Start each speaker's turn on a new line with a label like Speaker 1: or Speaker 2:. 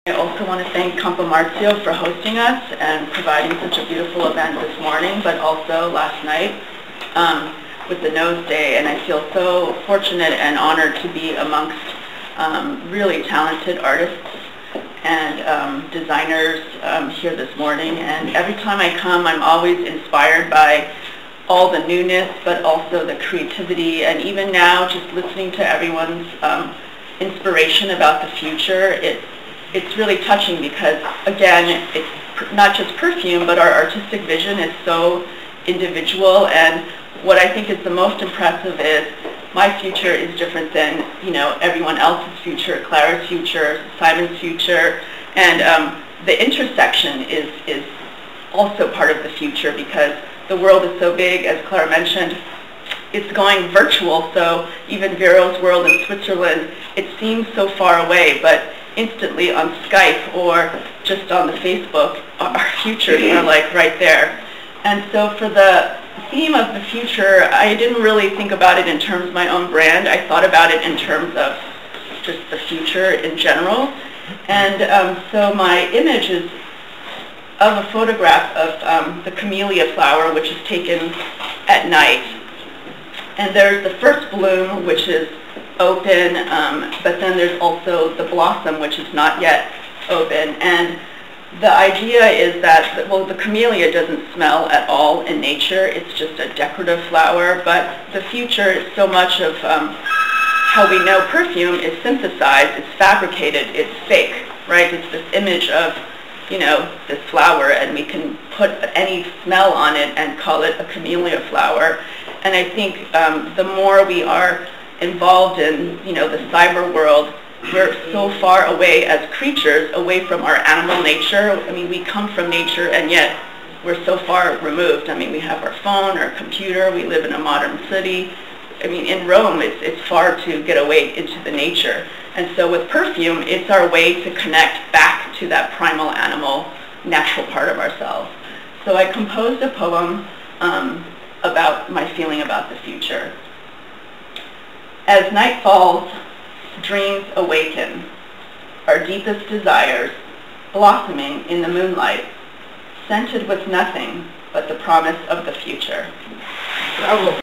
Speaker 1: I also want to thank Campomarzio for hosting us and providing such a beautiful event this morning, but also last night with the Nose Day. And I feel so fortunate and honored to be amongst really talented artists and designers here this morning. And every time I come, I'm always inspired by all the newness, but also the creativity. And even now, just listening to everyone's inspiration about the future, it's really touching because, again, it's not just perfume, but our artistic vision is so individual. And what I think is the most impressive is my future is different than, everyone else's future, Clara's future, Simon's future. And the intersection is also part of the future because the world is so big, as Clara mentioned. It's going virtual, so even Vero's world in Switzerland, it seems so far away, but instantly on Skype or just on the Facebook, our futures are like right there. And so for the theme of the future, I didn't really think about it in terms of my own brand. I thought about it in terms of just the future in general. And so my image is of a photograph of the camellia flower, which is taken at night. And there's the first bloom, which is open, but then there's also the blossom, which is not yet open. And the idea is that, the camellia doesn't smell at all in nature. It's just a decorative flower, but the future is so much of how we know perfume is synthesized, it's fabricated, it's fake, right? It's this image of, this flower, and we can put any smell on it and call it a camellia flower. And I think the more we are involved in, the cyber world, we're so far away as creatures, away from our animal nature. I mean, we come from nature, and yet we're so far removed. I mean, we have our phone, our computer, we live in a modern city. I mean, in Rome, it's far to get away into the nature. And so with perfume, it's our way to connect back to that primal animal, natural part of ourselves. So I composed a poem about my feeling about the future. As night falls, dreams awaken, our deepest desires blossoming in the moonlight, scented with nothing but the promise of the future.
Speaker 2: Bravo.